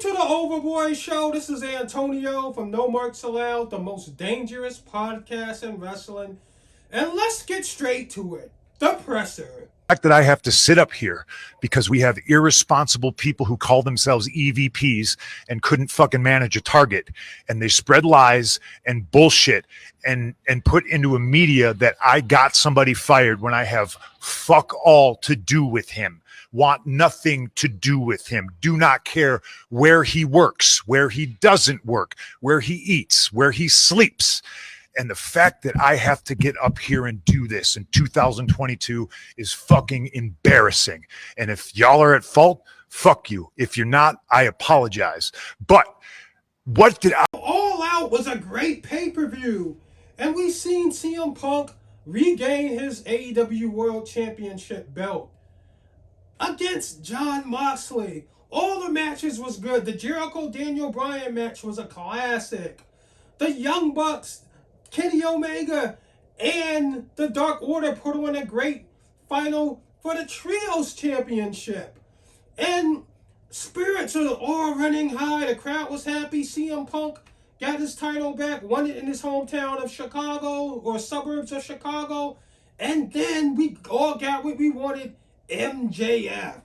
to the Overboy Show. This is Antonio from No Marks Allowed, the most dangerous podcast in wrestling. And let's get straight to it. The presser. Fact that I have to sit up here because we have irresponsible people who call themselves EVPs and couldn't fucking manage a target, and they spread lies and bullshit and put into a media that I got somebody fired when I have fuck all to do with him. Want nothing to do with him. Do not care where he works, where he doesn't work, where he eats, where he sleeps. And the fact that I have to get up here and do this in 2022 is fucking embarrassing. And if y'all are at fault, fuck you. If you're not, I apologize. But what did I... All Out was a great pay-per-view. And we've seen CM Punk regain his AEW World Championship belt against Jon Moxley. All the matches was good. The Jericho-Daniel Bryan match was a classic. The Young Bucks, Kenny Omega, and the Dark Order put on a great final for the Trios Championship. And spirits are all running high. The crowd was happy. CM Punk got his title back, won it in his hometown of Chicago or suburbs of Chicago. And then we all got what we wanted, MJF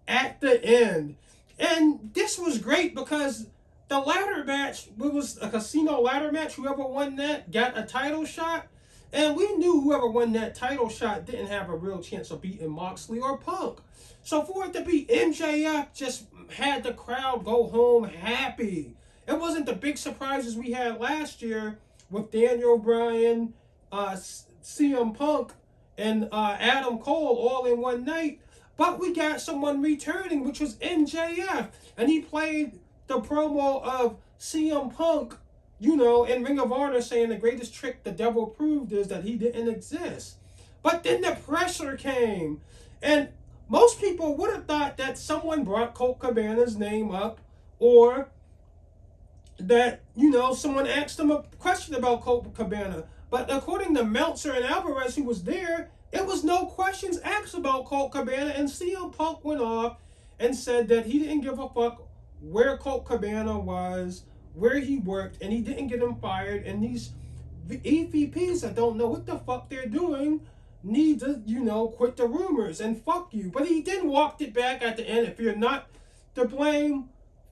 at the end. And this was great because the ladder match, it was a casino ladder match. Whoever won that got a title shot. And we knew whoever won that title shot didn't have a real chance of beating Moxley or Punk. So for it to be MJF just had the crowd go home happy. It wasn't the big surprises we had last year with Daniel Bryan, CM Punk, and Adam Cole all in one night. But we got someone returning, which was MJF. And he played the promo of CM Punk, in Ring of Honor, saying the greatest trick the devil proved is that he didn't exist. But then the pressure came. And most people would have thought that someone brought Colt Cabana's name up, or that, someone asked him a question about Colt Cabana. But according to Meltzer and Alvarez, who was there, it was no questions asked about Colt Cabana. And CM Punk went off and said that he didn't give a fuck where Colt Cabana was, where he worked, and he didn't get him fired. And these EVPs that don't know what the fuck they're doing need to, quit the rumors and fuck you. But he then walked it back at the end. If you're not to blame,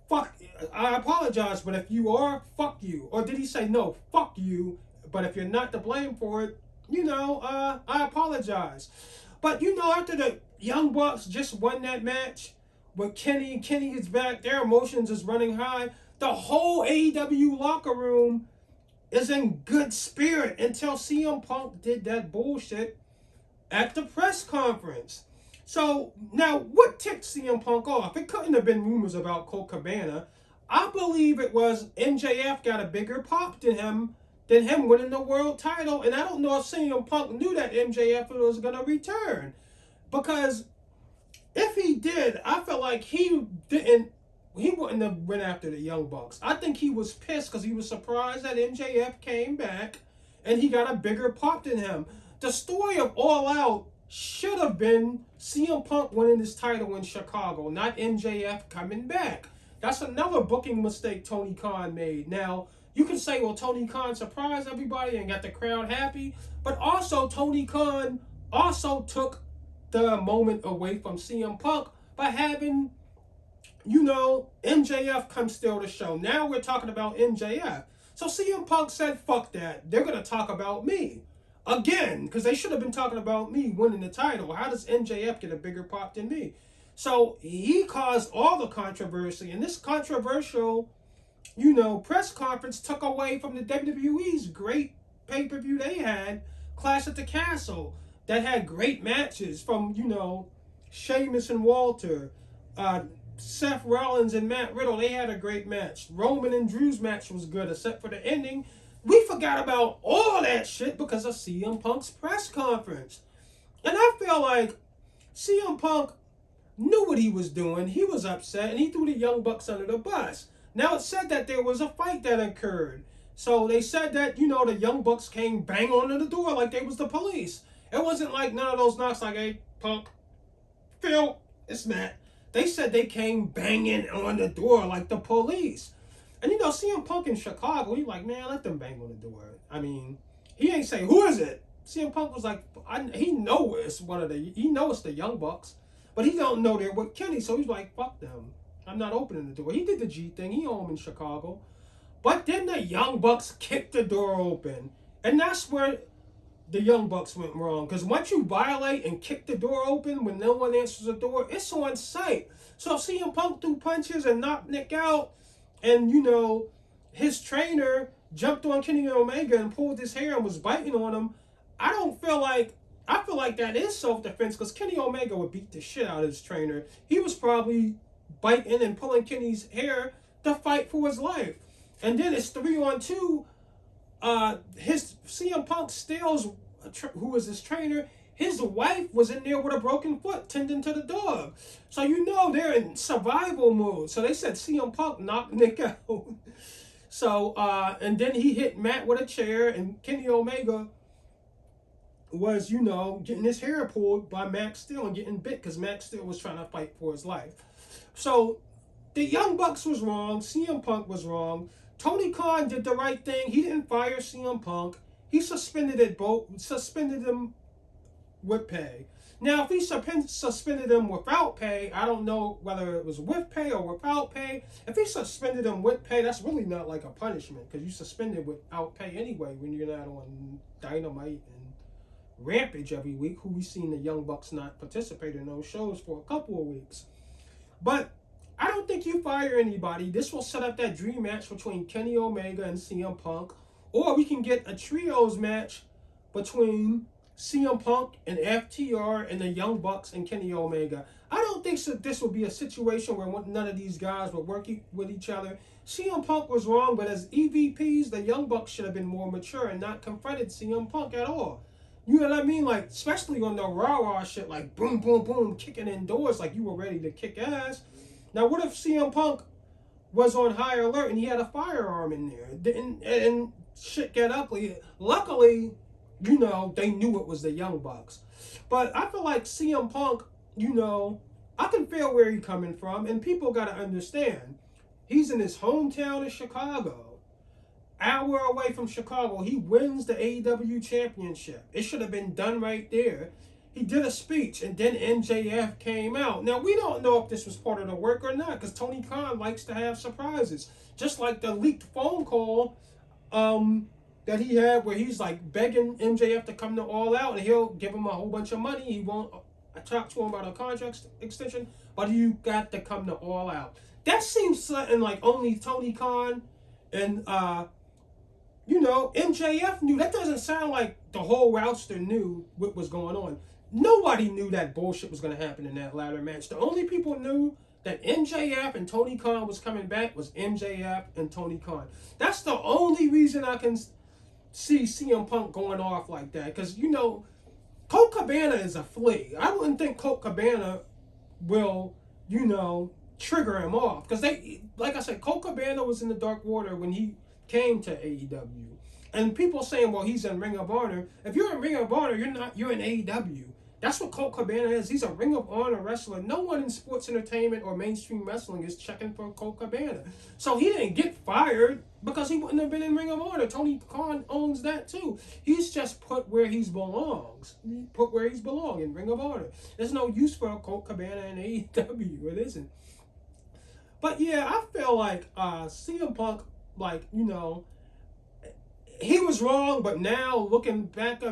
fuck, I apologize, but if you are, fuck you. Or did he say, no, fuck you, but if you're not to blame for it, I apologize. But, after the Young Bucks just won that match, with Kenny is back, their emotions is running high. The whole AEW locker room is in good spirit until CM Punk did that bullshit at the press conference. So, now, what ticked CM Punk off? It couldn't have been rumors about Colt Cabana. I believe it was MJF got a bigger pop than him winning the world title. And I don't know if CM Punk knew that MJF was going to return. Because if he did, I felt like he wouldn't have went after the Young Bucks. I think he was pissed because he was surprised that MJF came back and he got a bigger pop than him. The story of All Out should have been CM Punk winning his title in Chicago, not MJF coming back. That's another booking mistake Tony Khan made. Now, you can say, well, Tony Khan surprised everybody and got the crowd happy, but also Tony Khan also took the moment away from CM Punk by having, MJF come steal the show. Now we're talking about MJF. So CM Punk said, fuck that. They're going to talk about me. Again, because they should have been talking about me winning the title. How does MJF get a bigger pop than me? So he caused all the controversy. And this controversial, press conference took away from the WWE's great pay-per-view they had, Clash at the Castle, that had great matches from, Sheamus and Walter, Seth Rollins and Matt Riddle. They had a great match. Roman and Drew's match was good, except for the ending. We forgot about all that shit because of CM Punk's press conference. And I feel like CM Punk knew what he was doing. He was upset, and he threw the Young Bucks under the bus. Now, it said that there was a fight that occurred. So they said that, the Young Bucks came bang on the door like they was the police. It wasn't like none of those knocks like, hey, Punk, Phil, it's Matt. They said they came banging on the door like the police. And you know, CM Punk in Chicago, he like, man, let them bang on the door. I mean, he ain't say, who is it? CM Punk was like, he know it's the Young Bucks, but he don't know they're with Kenny, so he's like, fuck them. I'm not opening the door. He did the G thing. He home in Chicago. But then the Young Bucks kicked the door open. And that's where the Young Bucks went wrong. Because once you violate and kick the door open when no one answers the door, it's on sight. So if CM Punk threw punches and knocked Nick out, and, you know, his trainer jumped on Kenny Omega and pulled his hair and was biting on him, I feel like that is self-defense, because Kenny Omega would beat the shit out of his trainer. He was probably biting and pulling Kenny's hair to fight for his life. And then it's 3-on-2. His CM Punk steals, who was his trainer, his wife was in there with a broken foot tending to the dog. So you know they're in survival mode. So they said CM Punk knocked Nick out. So, and then he hit Matt with a chair, and Kenny Omega was, you know, getting his hair pulled by Max Steel and getting bit because Max Steel was trying to fight for his life. So the Young Bucks was wrong. CM Punk was wrong. Tony Khan did the right thing. He didn't fire CM Punk. He suspended him with pay. Now, if he suspended him without pay, I don't know whether it was with pay or without pay. If he suspended him with pay, that's really not like a punishment, because you suspended without pay anyway when you're not on Dynamite and Rampage every week, who we've seen the Young Bucks not participate in those shows for a couple of weeks. But I don't think you fire anybody. This will set up that dream match between Kenny Omega and CM Punk. Or we can get a trios match between CM Punk and FTR and the Young Bucks and Kenny Omega. I don't think this will be a situation where none of these guys will work with each other. CM Punk was wrong, but as EVPs, the Young Bucks should have been more mature and not confronted CM Punk at all. You know what I mean? Like, especially on the rah-rah shit, like boom, boom, boom, kicking in doors like you were ready to kick ass. Now, what if CM Punk was on high alert and he had a firearm in there and shit got ugly? Luckily, you know, they knew it was the Young Bucks. But I feel like CM Punk, you know, I can feel where he's coming from, and people got to understand. He's in his hometown of Chicago. Hour away from Chicago, he wins the AEW championship. It should have been done right there. He did a speech, and then MJF came out. Now, we don't know if this was part of the work or not, because Tony Khan likes to have surprises. Just like the leaked phone call that he had where he's like begging MJF to come to All Out, and he'll give him a whole bunch of money. He won't talk to him about a contract extension, but you got to come to All Out. That seems something like only Tony Khan and you know, MJF knew. That doesn't sound like the whole roster knew what was going on. Nobody knew that bullshit was going to happen in that ladder match. The only people knew that MJF and Tony Khan was coming back was MJF and Tony Khan. That's the only reason I can see CM Punk going off like that. Because, you know, Colt Cabana is a flea. I wouldn't think Colt Cabana will, you know, trigger him off. Because they, like I said, Colt Cabana was in the Dark Water when he came to AEW. And people saying, well, he's in Ring of Honor. If you're in Ring of Honor, you're in AEW. That's what Colt Cabana is. He's a Ring of Honor wrestler. No one in sports entertainment or mainstream wrestling is checking for Colt Cabana. So he didn't get fired because he wouldn't have been in Ring of Honor. Tony Khan owns that too. He's just put where he belongs. Put where he's belong in Ring of Honor. There's no use for a Colt Cabana in AEW. It isn't. But yeah, I feel like CM Punk, like, you know, he was wrong, but now looking back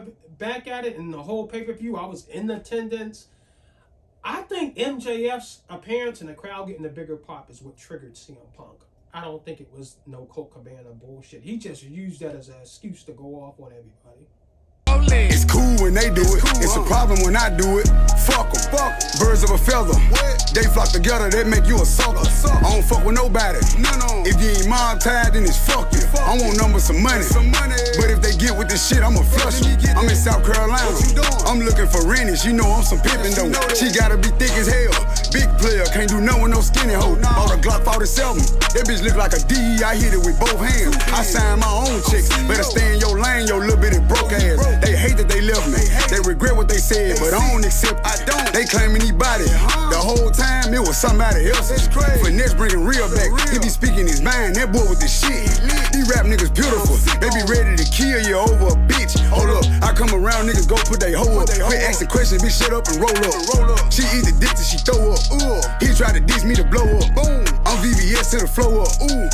at it in the whole pay-per-view, I was in attendance. I think MJF's appearance and the crowd getting a bigger pop is what triggered CM Punk. I don't think it was no Colt Cabana bullshit. He just used that as an excuse to go off on everybody. It's cool when they do it. It's a problem when I do it. Fuck 'em. Birds of a feather. They flock together, they make you a sucker. I don't fuck with nobody. If you ain't mob tied, then it's fuck you. I want numbers, some money. But if they get with this shit, I'ma flush them. I'm in South Carolina. I'm looking for Rennies. You know I'm some pimpin' though. She gotta be thick as hell. Big player, can't do nothing with no skinny hoe. Bought a Glock 47. That bitch look like a D. I hit it with both hands. I signed my own chicks. Better stay in your lane, your little bitty broke ass. They hate that they left me. They regret what what they said, but I don't accept it. They claiming he body. The whole time it was somebody else. Finesse bringing real back. He be speaking his mind, that boy with the shit. These rap niggas beautiful. They be ready to kill you over a bitch. Hold up, I come around, niggas go put they hoe up. Quit asking questions, bitch, shut up and roll up. She eat the dick till she throw up. He tried to diss me to blow up. Boom, I'm VVS to the flow up. Ooh.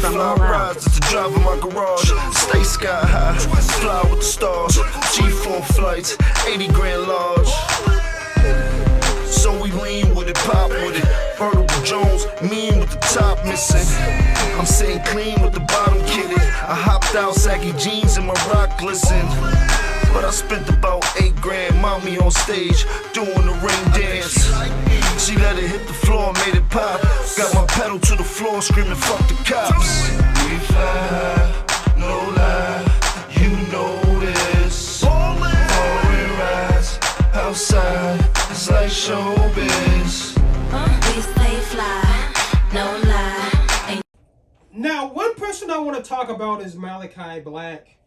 From all out. Just to drive in my garage, stay sky high, fly with the stars, G4 flights, 80 grand large. So we lean with it, pop with it. Vertical Jones, mean with the top missing. I'm sitting clean with the bottom kitted. I hopped out, saggy jeans and my rock glisten. But I spent about 8 grand, mommy on stage, doing the ring dance. She let it hit the floor, made it pop. Got my pedal to the floor, screaming, fuck the cops. We fly, no lie, you know this. Foreign rides, outside, it's like showbiz. We stay fly, no lie. Now, one person I want to talk about is Malachi Black.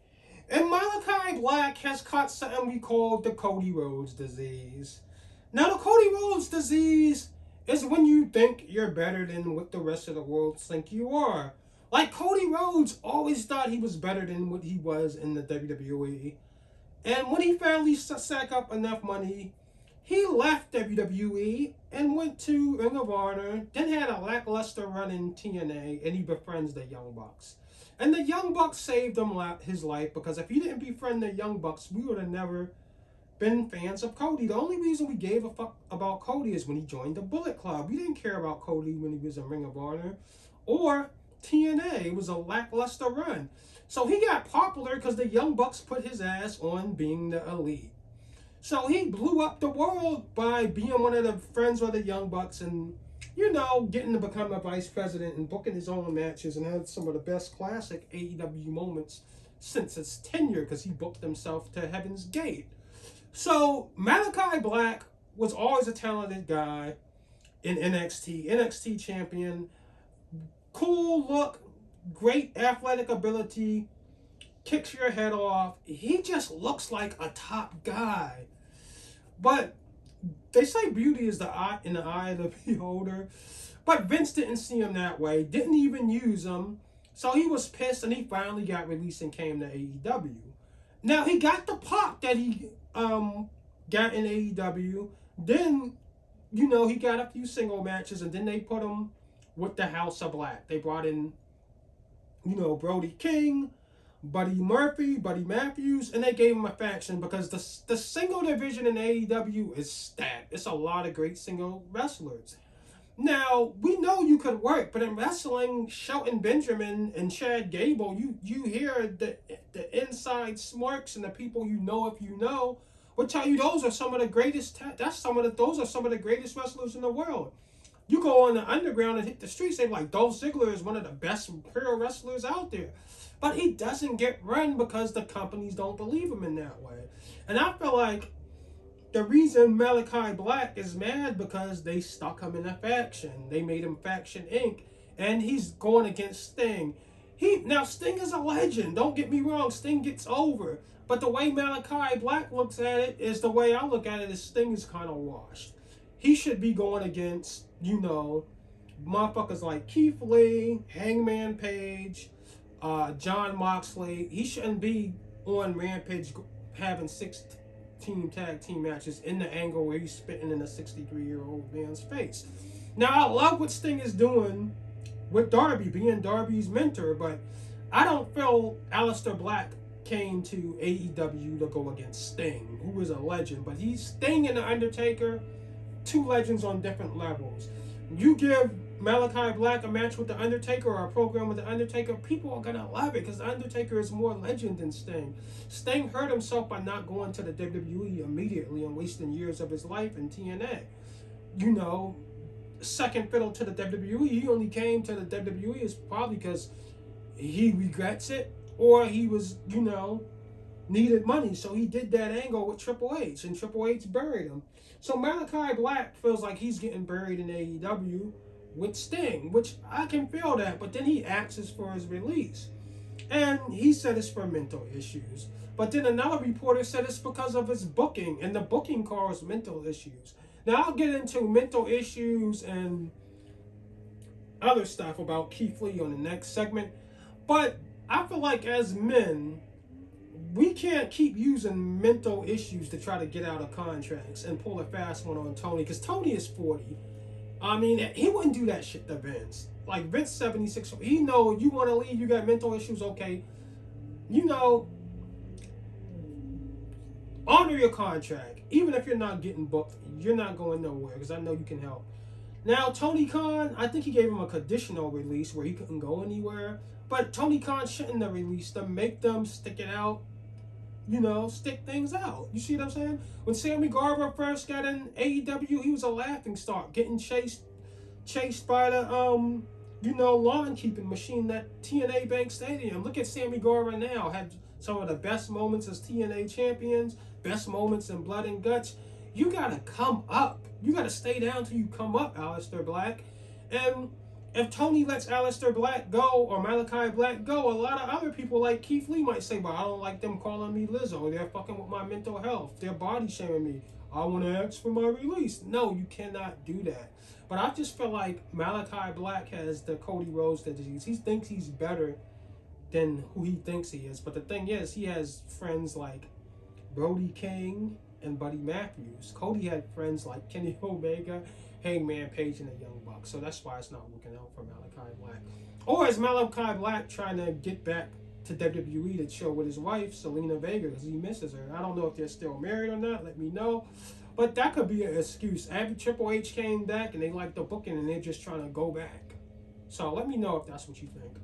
And Malachi Black has caught something we call the Cody Rhodes disease. Now, the Cody Rhodes disease is when you think you're better than what the rest of the world think you are. Like, Cody Rhodes always thought he was better than what he was in the WWE. And when he finally sacked up enough money, he left WWE and went to Ring of Honor, then had a lackluster run in TNA, and he befriends the Young Bucks. And the Young Bucks saved him his life, because if he didn't befriend the Young Bucks, we would have never been fans of Cody. The only reason we gave a fuck about Cody is when he joined the Bullet Club. We didn't care about Cody when he was in Ring of Honor or TNA. It was a lackluster run. So he got popular because the Young Bucks put his ass on being the elite. So he blew up the world by being one of the friends of the Young Bucks and, you know, getting to become a vice president and booking his own matches and had some of the best classic AEW moments since his tenure, because he booked himself to Heaven's Gate. So Malachi Black was always a talented guy in NXT champion, cool look, great athletic ability, kicks your head off. He just looks like a top guy. But they say beauty is in the eye of the beholder. But Vince didn't see him that way, didn't even use him. So he was pissed, and he finally got released and came to AEW. Now, he got the pop that he got in AEW. Then, you know, he got a few single matches, and then they put him with the House of Black. They brought in, you know, Brody King, Buddy Murphy, Buddy Matthews, and they gave him a faction because the single division in AEW is stacked. It's a lot of great single wrestlers. Now, we know you could work, but in wrestling, Shelton Benjamin and Chad Gable, you hear the inside smarks, and the people you know if you know will tell you those are some of the greatest. Those are some of the greatest wrestlers in the world. You go on the underground and hit the streets, they're like, Dolph Ziggler is one of the best pro wrestlers out there. But he doesn't get run because the companies don't believe him in that way. And I feel like the reason Malachi Black is mad because they stuck him in a faction. They made him Faction Inc. And he's going against Sting. Now Sting is a legend. Don't get me wrong. Sting gets over. But the way Malachi Black looks at it is the way I look at it is Sting is kind of washed. He should be going against, motherfuckers like Keith Lee, Hangman Page, John Moxley. He shouldn't be on Rampage having 16 tag team matches in the angle where he's spitting in a 63-year-old man's face. Now, I love what Sting is doing with Darby, being Darby's mentor, but I don't feel Aleister Black came to AEW to go against Sting, who is a legend, but he's Sting and The Undertaker, two legends on different levels. You give Malachi Black a match with The Undertaker or a program with The Undertaker, people are gonna love it because The Undertaker is more legend than Sting. Sting hurt himself by not going to the WWE immediately and wasting years of his life in TNA. Second fiddle to the WWE. He only came to the WWE is probably because he regrets it or he was, needed money. So he did that angle with Triple H and Triple H buried him. So Malachi Black feels like he's getting buried in AEW with Sting, which I can feel that, but then he asks for his release. And he said it's for mental issues. But then another reporter said it's because of his booking, and the booking caused mental issues. Now, I'll get into mental issues and other stuff about Keith Lee on the next segment, but I feel like as men, we can't keep using mental issues to try to get out of contracts and pull a fast one on Tony, because Tony is 40. I mean, he wouldn't do that shit to Vince. Like, Vince 76, he know you want to leave, you got mental issues, okay. Honor your contract. Even if you're not getting booked, you're not going nowhere, because I know you can help. Now, Tony Khan, I think he gave him a conditional release where he couldn't go anywhere. But Tony Khan shouldn't have released them. Make them stick it out. Stick things out. You see what I'm saying? When Sammy Guevara first got in AEW, he was a laughing stock, getting chased by the lawn keeping machine at TNA Bank Stadium. Look at Sammy Guevara now. Had some of the best moments as TNA champions, best moments in Blood and Guts. You gotta come up. You gotta stay down till you come up, Aleister Black. And if Tony lets Aleister Black go or Malachi Black go, a lot of other people like Keith Lee might say, but I don't like them calling me Lizzo. They're fucking with my mental health. They're body shaming me. I want to ask for my release. No, you cannot do that. But I just feel like Malachi Black has the Cody Rhodes disease. He thinks he's better than who he thinks he is. But the thing is, he has friends like Brody King and Buddy Matthews. Cody had friends like Kenny Omega, Hangman Page, and the Young Bucks. So that's why it's not working out for Malachi Black. Or is Malachi Black trying to get back to WWE to chill with his wife, Selena Vega, because he misses her? I don't know if they're still married or not. Let me know. But that could be an excuse. After Triple H came back and they like the booking and they're just trying to go back. So let me know if that's what you think.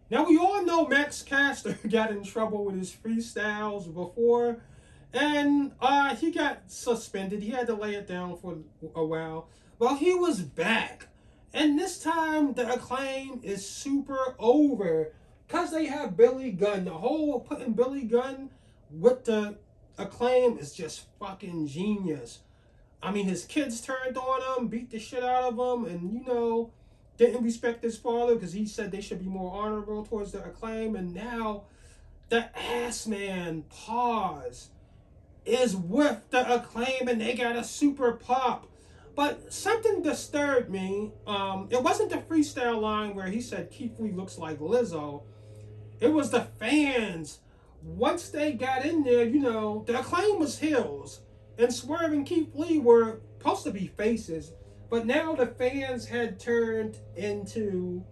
Now, we all know Max Caster got in trouble with his freestyles before, and he got suspended. He had to lay it down for a while. Well, he was back, and this time the Acclaim is super over because they have Billy Gunn. The whole putting Billy Gunn with the Acclaim is just fucking genius. I mean, his kids turned on him, beat the shit out of him, and didn't respect his father because he said they should be more honorable towards the Acclaim. And now the ass man Pause is with the Acclaim and they got a super pop. But something disturbed me. It wasn't the freestyle line where he said Keith Lee looks like Lizzo. It was the fans once they got in there, the Acclaim was heels, and Swerve and Keith Lee were supposed to be faces, but now the fans had turned into,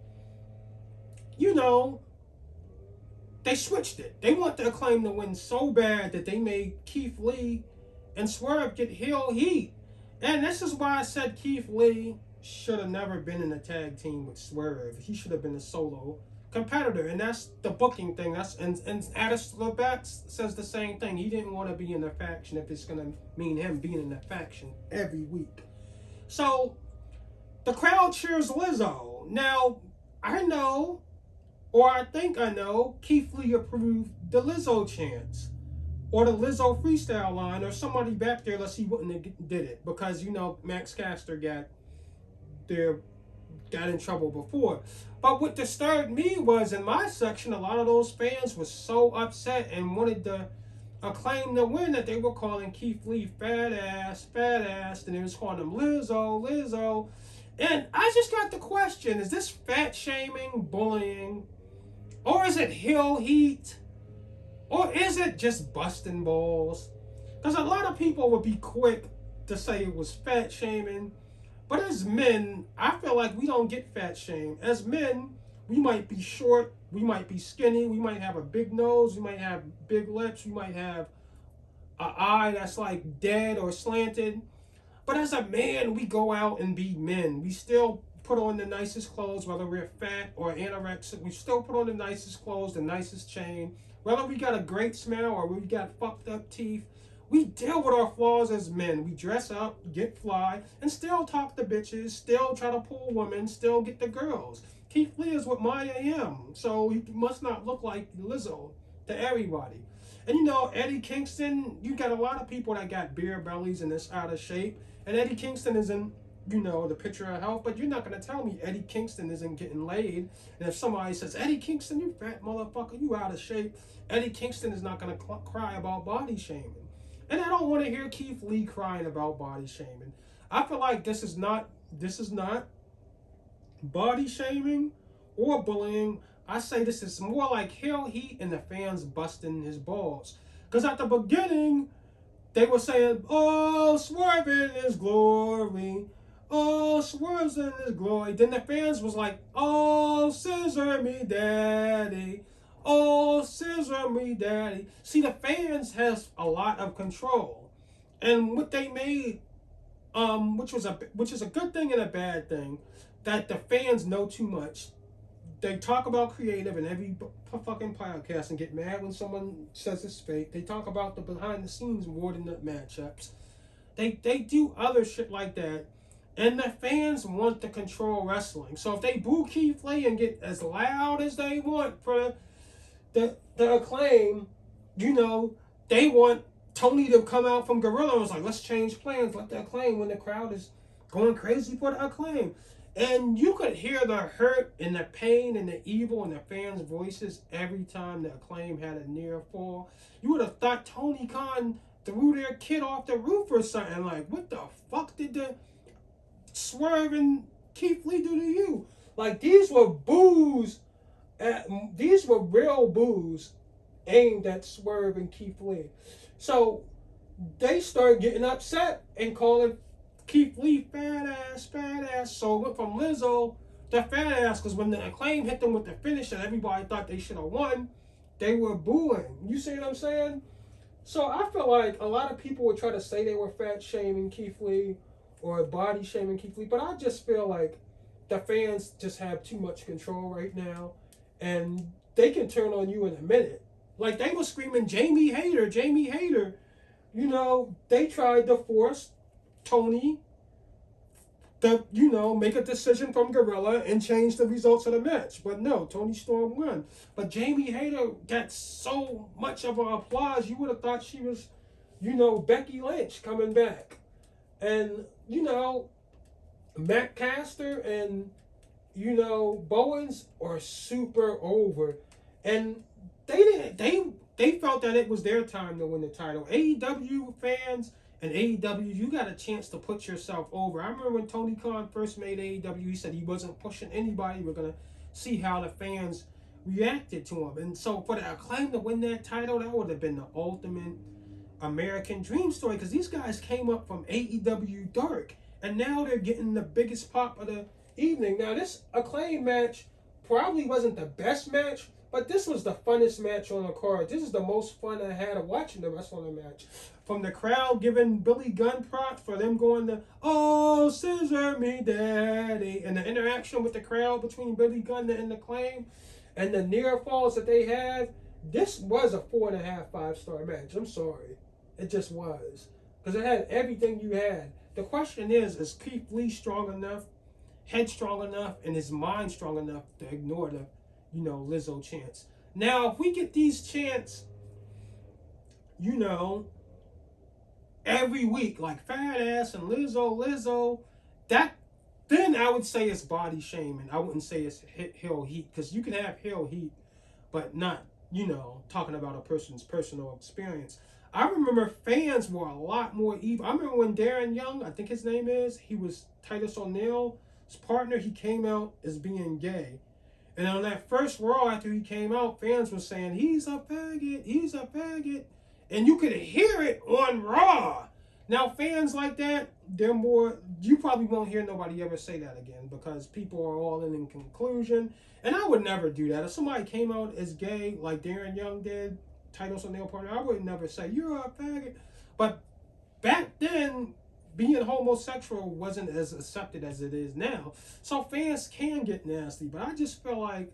they switched it. They want the Acclaim to win so bad that they made Keith Lee and Swerve get heel heat. And this is why I said Keith Lee should have never been in a tag team with Swerve. He should have been a solo competitor, and that's the booking thing. And Addis Lebec says the same thing. He didn't want to be in a faction if it's gonna mean him being in a faction every week. So the crowd cheers Lizzo. Now I know, or I think I know, Keith Lee approved the Lizzo chants or the Lizzo freestyle line, or somebody back there, let's see, wouldn't have did it, because Max Caster got in trouble before. But what disturbed me was, in my section, a lot of those fans were so upset and wanted the Acclaim to win that they were calling Keith Lee fat ass, and they was calling him Lizzo. And I just got the question, is this fat shaming, bullying, or is it heel heat, or is it just busting balls? Because a lot of people would be quick to say it was fat shaming, but as men, I feel like we don't get fat shamed. As men, we might be short, we might be skinny, we might have a big nose, we might have big lips, we might have an eye that's like dead or slanted. But as a man, we go out and be men. We still put on the nicest clothes, whether we're fat or anorexic. We still put on the nicest clothes, the nicest chain. Whether we got a great smell or we got fucked up teeth, we deal with our flaws as men. We dress up, get fly, and still talk to bitches, still try to pull women, still get the girls. Keith Lee is what Maya am, so he must not look like Lizzo to everybody. And Eddie Kingston, you got a lot of people that got beer bellies and is out of shape. And Eddie Kingston isn't, the picture of health, but you're not going to tell me Eddie Kingston isn't getting laid. And if somebody says, Eddie Kingston, you fat motherfucker, you out of shape, Eddie Kingston is not going to cry about body shaming. And I don't want to hear Keith Lee crying about body shaming. I feel like this is not body shaming or bullying. I say this is more like heel heat and the fans busting his balls. Because at the beginning, they were saying, oh, Swerve in his glory. Oh, Swerve's in his glory. Then the fans was like, oh, scissor me daddy. Oh, scissor me daddy. See, the fans has a lot of control. And what they made, which is a good thing and a bad thing, that the fans know too much. They talk about creative in every fucking podcast and get mad when someone says it's fake. They talk about the behind the scenes more than the matchups. They do other shit like that. And the fans want to control wrestling. So if they boo Keith Lee and get as loud as they want for the Acclaim, they want Tony to come out from Gorilla and was like, let's change plans, let the Acclaim when the crowd is going crazy for the Acclaim. And you could hear the hurt and the pain and the evil in the fans' voices every time the Acclaim had a near fall. You would have thought Tony Khan threw their kid off the roof or something. Like, what the fuck did the Swerve and Keith Lee do to you? Like, these were boos. These were real boos aimed at Swerve and Keith Lee. So they started getting upset and calling Keith Lee fat ass. So it went from Lizzo to fat ass, because when the Acclaim hit them with the finish and everybody thought they should have won, they were booing. You see what I'm saying? So I feel like a lot of people would try to say they were fat shaming Keith Lee or body shaming Keith Lee, but I just feel like the fans just have too much control right now, and they can turn on you in a minute. Like, they were screaming Jamie Hayter. They tried to force Tony to, make a decision from Gorilla and change the results of the match. But no, Tony Storm won. But Jamie Hayter got so much of an applause, you would have thought she was, Becky Lynch coming back. And, Matt Caster and, Bowens are super over. And they felt that it was their time to win the title. AEW fans and AEW, you got a chance to put yourself over. I remember when Tony Khan first made AEW, he said he wasn't pushing anybody. We're going to see how the fans reacted to him. And so for the Acclaim to win that title, that would have been the ultimate American dream story, because these guys came up from AEW Dark and now they're getting the biggest pop of the evening. Now this Acclaim match probably wasn't the best match, but this was the funnest match on the card. This is the most fun I had of watching the wrestling match. From the crowd giving Billy Gunn props for them going to, oh, scissor me daddy, and the interaction with the crowd between Billy Gunn and the Acclaim, and the near falls that they had. This was a 4.5, 5-star match. I'm sorry. It just was. Because it had everything you had. The question is Keith Lee strong enough, headstrong enough, and his mind strong enough to ignore the, Lizzo chants? Now, if we get these chants, every week, like fat ass and Lizzo, then I would say it's body shaming. I wouldn't say it's heel heat, because you can have heel heat, but not, talking about a person's personal experience. I remember fans were a lot more evil. I remember when Darren Young, I think his name is, he was Titus O'Neil's partner, he came out as being gay. And on that first Raw after he came out, fans were saying, he's a faggot, he's a faggot. And you could hear it on Raw. Now, fans like that, they're more, you probably won't hear nobody ever say that again, because people are all in conclusion. And I would never do that. If somebody came out as gay, like Darren Young did, Titus O'Neil partner, I would never say, you're a faggot. But back then, being homosexual wasn't as accepted as it is now. So fans can get nasty. But I just feel like,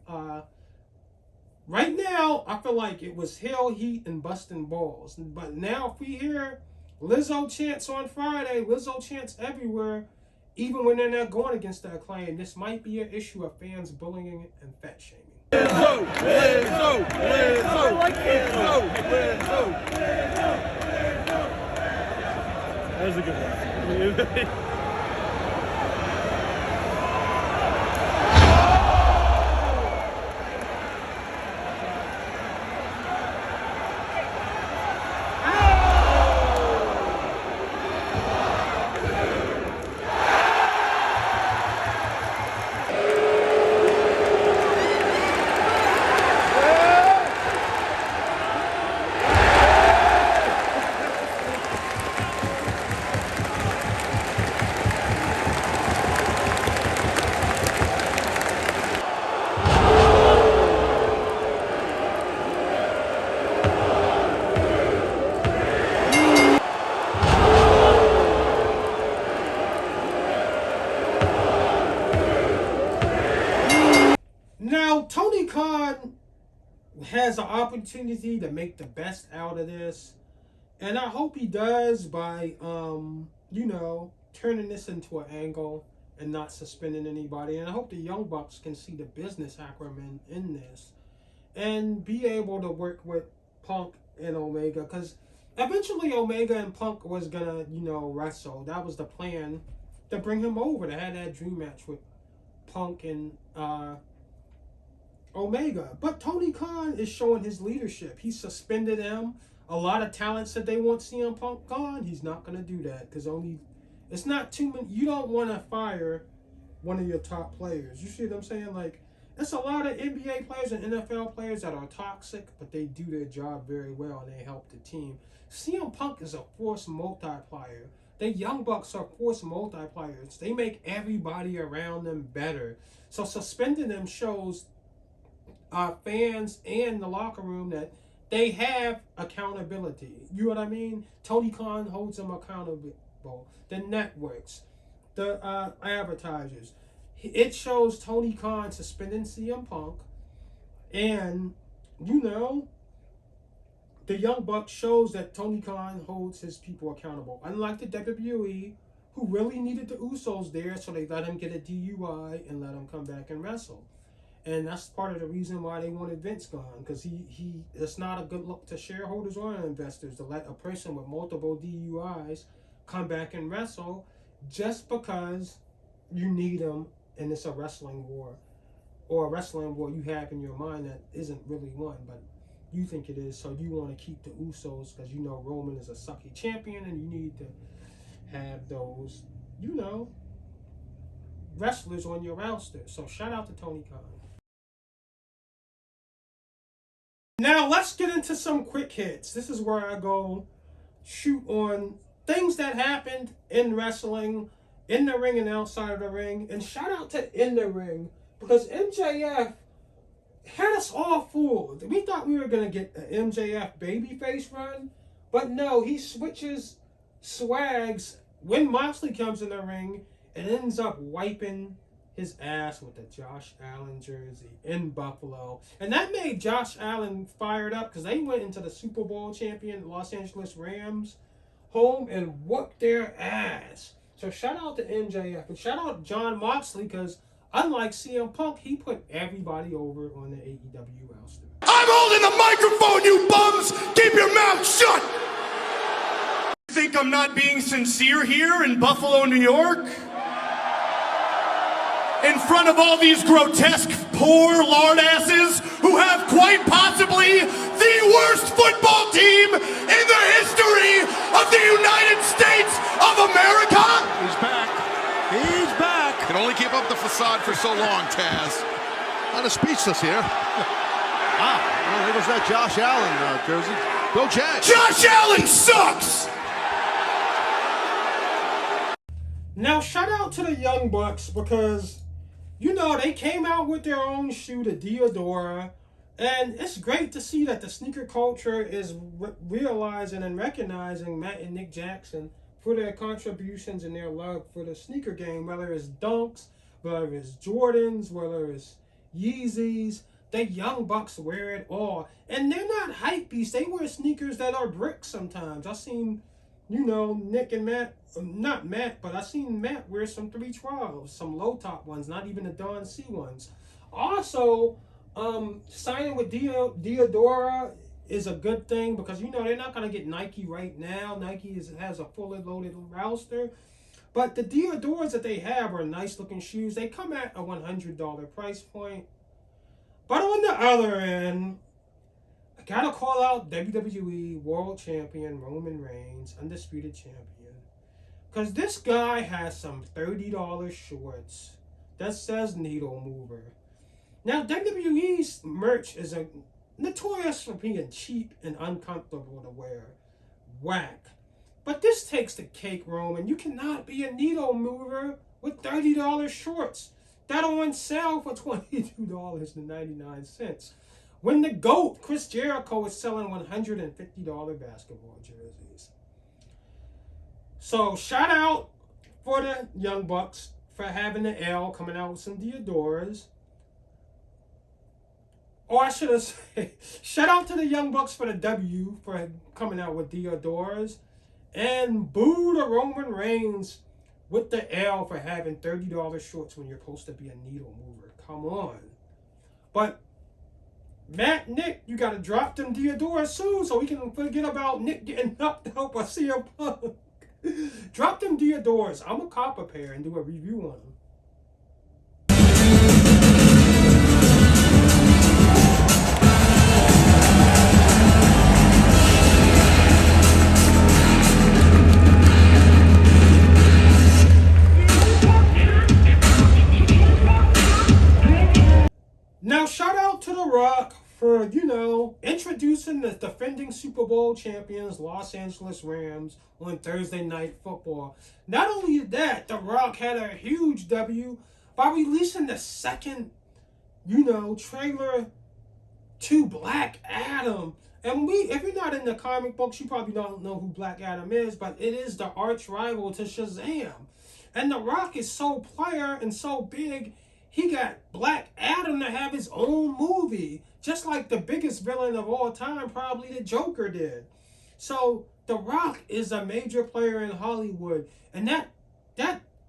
right now, I feel like it was heel heat and busting balls. But now if we hear Lizzo chants on Friday, Lizzo chants everywhere, even when they're not going against the Acclaim, this might be an issue of fans bullying and fat shaming. Lizzo, Lizzo, Lizzo, I like Lizzo, Lizzo. That was a good one. Now, Tony Khan has an opportunity to make the best out of this. And I hope he does by, turning this into an angle and not suspending anybody. And I hope the Young Bucks can see the business acumen in this and be able to work with Punk and Omega. Because eventually Omega and Punk was going to, wrestle. That was the plan, to bring him over, to have that dream match with Punk and Omega. But Tony Khan is showing his leadership. He suspended him. A lot of talent said they want CM Punk gone. He's not going to do that, because it's not too many. You don't want to fire one of your top players. You see what I'm saying? Like, there's a lot of NBA players and NFL players that are toxic, but they do their job very well and they help the team. CM Punk is a force multiplier. The Young Bucks are force multipliers. They make everybody around them better. So suspending them shows fans and the locker room that they have accountability. You know what I mean? Tony Khan holds them accountable. The networks, the advertisers. It shows Tony Khan suspending CM Punk, and the Young Bucks shows that Tony Khan holds his people accountable. Unlike the WWE, who really needed the Usos there, so they let him get a DUI and let him come back and wrestle. And that's part of the reason why they wanted Vince gone, because it's not a good look to shareholders or investors to let a person with multiple DUIs come back and wrestle just because you need them and it's a wrestling war, or a wrestling war you have in your mind that isn't really one, but you think it is, so you want to keep the Usos because Roman is a sucky champion and you need to have those, wrestlers on your roster. So shout out to Tony Khan. Now let's get into some quick hits. This is where I go shoot on things that happened in wrestling, in the ring and outside of the ring. And shout out to In the Ring, because MJF had us all fooled. We thought we were going to get an MJF babyface run, but no, he switches swags when Moxley comes in the ring and ends up wiping his ass with the Josh Allen jersey in Buffalo. And that made Josh Allen fired up because they went into the Super Bowl champion Los Angeles Rams home and whooped their ass. So shout out to MJF and shout out John Moxley, because unlike CM Punk, he put everybody over on the AEW roster. I'm holding the microphone, you bums! Keep your mouth shut! Think I'm not being sincere here in Buffalo, New York? In front of all these grotesque, poor lardasses who have quite possibly the worst football team in the history of the United States of America? He's back. He's back. Can only keep up the facade for so long, Taz. Kind of speechless here. Well, there goes that Josh Allen jersey. Go Jags. Josh Allen sucks! Now shout out to the Young Bucks, because you know, they came out with their own shoe, the Diodora, and it's great to see that the sneaker culture is realizing and recognizing Matt and Nick Jackson for their contributions and their love for the sneaker game, whether it's Dunks, whether it's Jordans, whether it's Yeezys. The Young Bucks wear it all. And they're not hype beasts. They wear sneakers that are bricks sometimes. I've seen, you know, Nick and Matt, not Matt, but I've seen Matt wear some 312s, some low top ones, not even the Don C ones. Also, signing with Diodora is a good thing, because, you know, they're not going to get Nike right now. Nike has a fully loaded roster. But the Diodoras that they have are nice looking shoes. They come at a $100 price point. But on the other end, I gotta call out WWE World Champion Roman Reigns, undisputed champion. Because this guy has some $30 shorts that says Needle Mover. Now, WWE's merch is notorious for being cheap and uncomfortable to wear. Whack. But this takes the cake, Roman. You cannot be a needle mover with $30 shorts that are on sale for $22.99. When the GOAT, Chris Jericho, is selling $150 basketball jerseys. So, shout out for the Young Bucks for having the L, coming out with some Diodoras. Or I should have said, shout out to the Young Bucks for the W for coming out with Diodoras. And boo to Roman Reigns with the L for having $30 shorts when you're supposed to be a needle mover. Come on. But Matt, Nick, you got to drop them Diodoras soon so we can forget about Nick getting knocked out by CM Punk. Drop them Diodoras. I'm a cop a pair and do a review on them. Now, shout out to The Rock for, you know, introducing the defending Super Bowl champions, Los Angeles Rams, on Thursday Night Football. Not only that, The Rock had a huge W by releasing the second, you know, trailer to Black Adam. And if you're not in the comic books, you probably don't know who Black Adam is, but it is the arch rival to Shazam. And The Rock is so player and so big, he got Black Adam to have his own movie, just like the biggest villain of all time, probably the Joker did. So The Rock is a major player in Hollywood, and that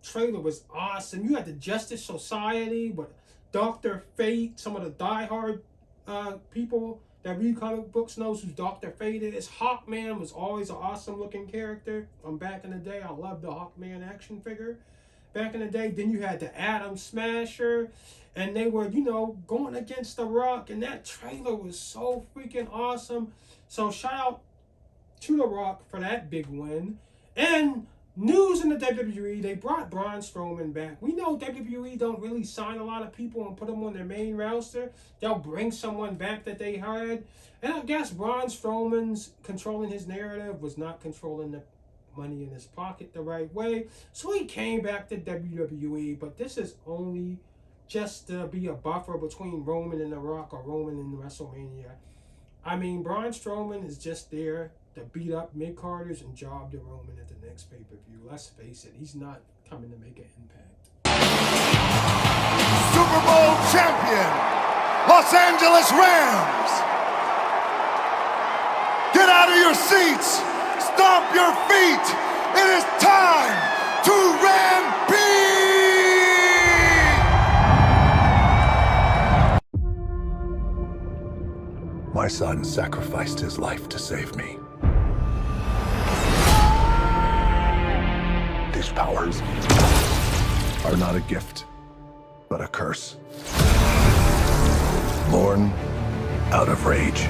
trailer was awesome. You had the Justice Society with Dr. Fate. Some of the diehard people that read comic books knows who Dr. Fate is. Hawkman was always an awesome looking character. From back in the day, I loved the Hawkman action figure. Back in the day, then you had the Atom Smasher, and they were, you know, going against The Rock, and that trailer was so freaking awesome. So shout out to The Rock for that big win. And News in the WWE, they brought Braun Strowman back. We know WWE don't really sign a lot of people and put them on their main roster. They'll bring someone back that they hired. And I guess Braun Strowman's controlling his narrative was not controlling the money in his pocket the right way. So he came back to WWE, but this is only just to be a buffer between Roman and The Rock or Roman and WrestleMania. I mean, Braun Strowman is just there to beat up mid-carders and job to Roman at the next pay-per-view. Let's face it, he's not coming to make an impact. Super Bowl champion, Los Angeles Rams. Get out of your seats, stomp your feet. It is time to rampage. My son sacrificed his life to save me. These powers are not a gift, but a curse. Born out of rage.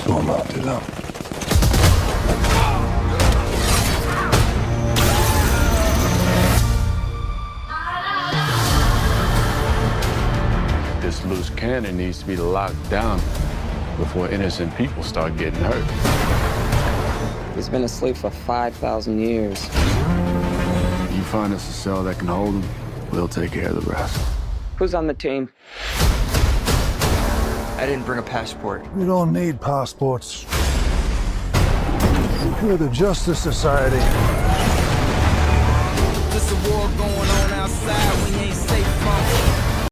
So I'm up to them. This loose cannon needs to be locked down before innocent people start getting hurt. He's been asleep for 5,000 years. You find us a cell that can hold him, we'll take care of the rest. Who's on the team? I didn't bring a passport. We don't need passports. We're the Justice Society. There's a war going on outside. We ain't safe